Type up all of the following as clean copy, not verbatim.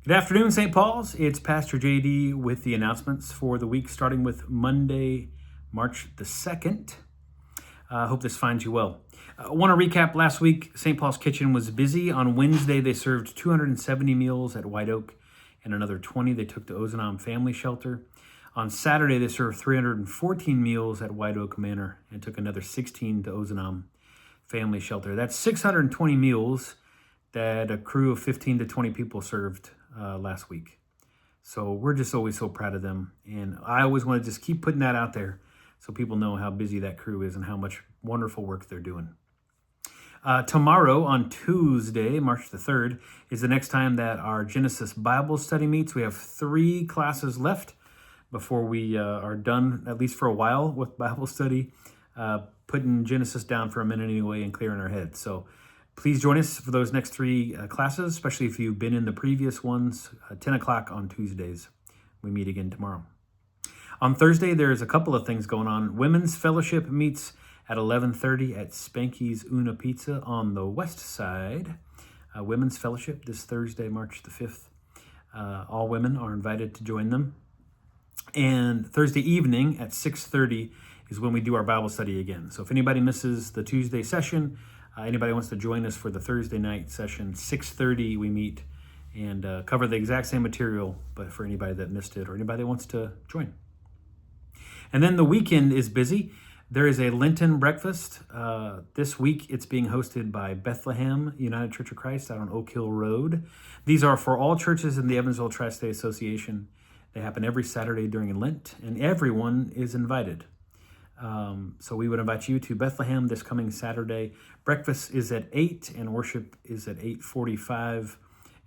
Good afternoon, St. Paul's. It's Pastor JD with the announcements for the week, starting with Monday, March the 2nd. I hope this finds you well. I want to recap last week. St. Paul's Kitchen was busy. On Wednesday, they served 270 meals at White Oak, and another 20 they took to Ozanam Family Shelter. On Saturday, they served 314 meals at White Oak Manor and took another 16 to Ozanam Family Shelter. That's 620 meals that a crew of 15 to 20 people served last week. So we're just always so proud of them. And I always want to just keep putting that out there so people know how busy that crew is and how much wonderful work they're doing. Tomorrow, on Tuesday, March the 3rd, is the next time that our Genesis Bible study meets. We have 3 classes left before we are done, at least for a while, with Bible study, putting Genesis down for a minute anyway and clearing our heads. So please join us for those next 3 classes, especially if you've been in the previous ones, 10 o'clock on Tuesdays. We meet again tomorrow. On Thursday, there's a couple of things going on. Women's Fellowship meets at 11:30 at Spanky's Una Pizza on the west side. Women's Fellowship this Thursday, March the 5th. All women are invited to join them. And Thursday evening at 6:30 is when we do our Bible study again. So if anybody misses the Tuesday session, anybody wants to join us for the Thursday night session, 6:30 we meet and cover the exact same material, but for anybody that missed it or anybody that wants to join. And then the weekend is busy. There is a Lenten breakfast. This week it's being hosted by Bethlehem United Church of Christ out on Oak Hill Road. These are for all churches in the Evansville Tri-State Association. They happen every Saturday during Lent, and everyone is invited. So we would invite you to Bethlehem this coming Saturday. Breakfast is at 8 and worship is at 8:45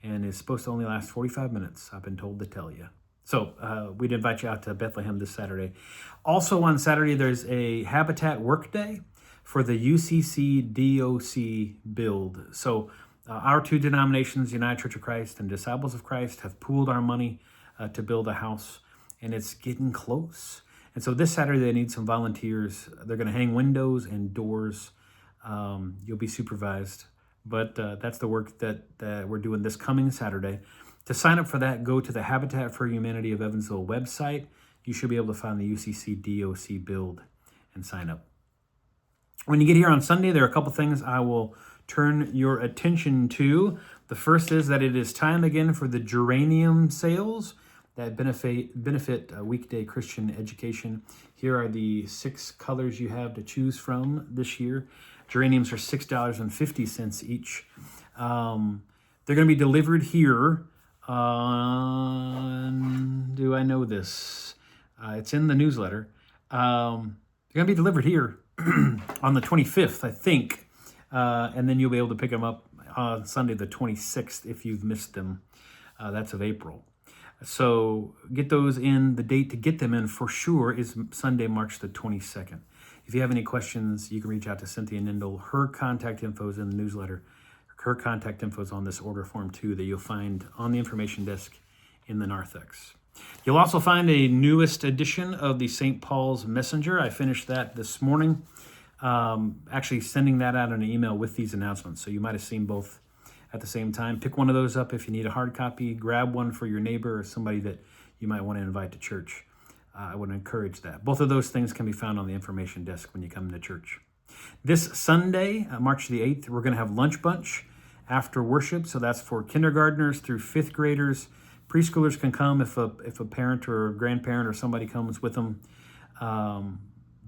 and is supposed to only last 45 minutes, I've been told to tell you. So we'd invite you out to Bethlehem this Saturday. Also on Saturday, there's a Habitat Work Day for the UCC DOC build. So our 2 denominations, United Church of Christ and Disciples of Christ, have pooled our money to build a house, and it's getting close. And so this Saturday, they need some volunteers. They're going to hang windows and doors. You'll be supervised. But that's the work that we're doing this coming Saturday. To sign up for that, go to the Habitat for Humanity of Evansville website. You should be able to find the UCC DOC build and sign up. When you get here on Sunday, there are a couple things I will turn your attention to. The first is that it is time again for the geranium sales that benefit weekday Christian education. Here are the 6 colors you have to choose from this year. Geraniums are $6.50 each. They're going to be delivered here on, do I know this? It's in the newsletter. They're going to be delivered here on the 25th, I think. And then you'll be able to pick them up on Sunday the 26th if you've missed them. That's of April. So get those in. The date to get them in for sure is Sunday, March the 22nd. If you have any questions, you can reach out to Cynthia Nindle. Her contact info is in the newsletter. Her contact info is on this order form too that you'll find on the information desk in the narthex. You'll also find a newest edition of the St. Paul's Messenger. I finished that this morning, actually sending that out in an email with these announcements. So you might have seen both at the same time. Pick one of those up if you need a hard copy. Grab one for your neighbor or somebody that you might want to invite to church. I would encourage that. Both of those things can be found on the information desk when you come to church. This Sunday, March the 8th, we're going to have lunch bunch after worship. So that's for kindergartners through 5th graders. Preschoolers can come if a parent or a grandparent or somebody comes with them.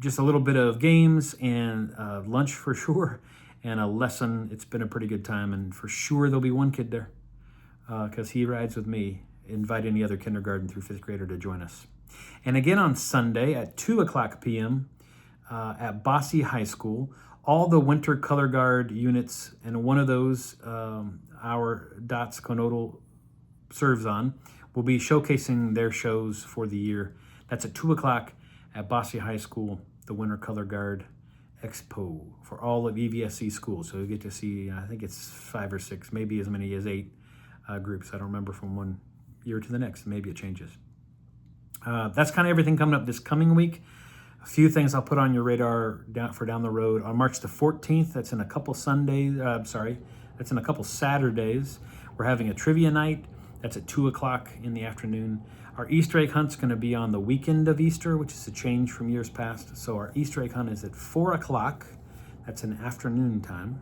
Just a little bit of games and lunch for sure. And a lesson. It's been a pretty good time, and for sure there'll be one kid there because he rides with me. Invite any other kindergarten through 5th grader to join us. And again on Sunday at 2 o'clock p.m. At Bosse High School, all the winter color guard units, and one of those our DOTS Conodal serves on, will be showcasing their shows for the year. That's at 2 o'clock at Bosse High School, the Winter Color Guard Expo for all of EVSC schools. So you get to see, I think it's 5 or 6, maybe as many as 8 groups. I don't remember from one year to the next. Maybe it changes. That's kind of everything coming up this coming week. A few things I'll put on your radar down the road. On March the 14th, that's in a couple Saturdays, we're having a trivia night That's at 2 o'clock in the afternoon. Our Easter egg hunt's going to be on the weekend of Easter, which is a change from years past. So our Easter egg hunt is at 4 o'clock. That's an afternoon time,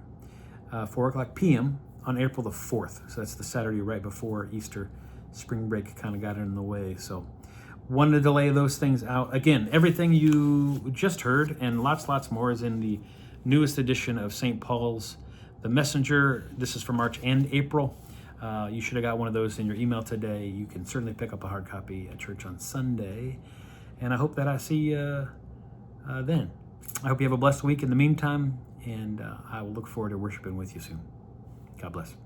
4 o'clock p.m. on April the 4th. So that's the Saturday right before Easter. Spring break kind of got in the way. So wanted to delay those things out. Again, everything you just heard and lots more is in the newest edition of St. Paul's The Messenger. This is for March and April. You should have got one of those in your email today. You can certainly pick up a hard copy at church on Sunday. And I hope that I see you then. I hope you have a blessed week in the meantime, and I will look forward to worshiping with you soon. God bless.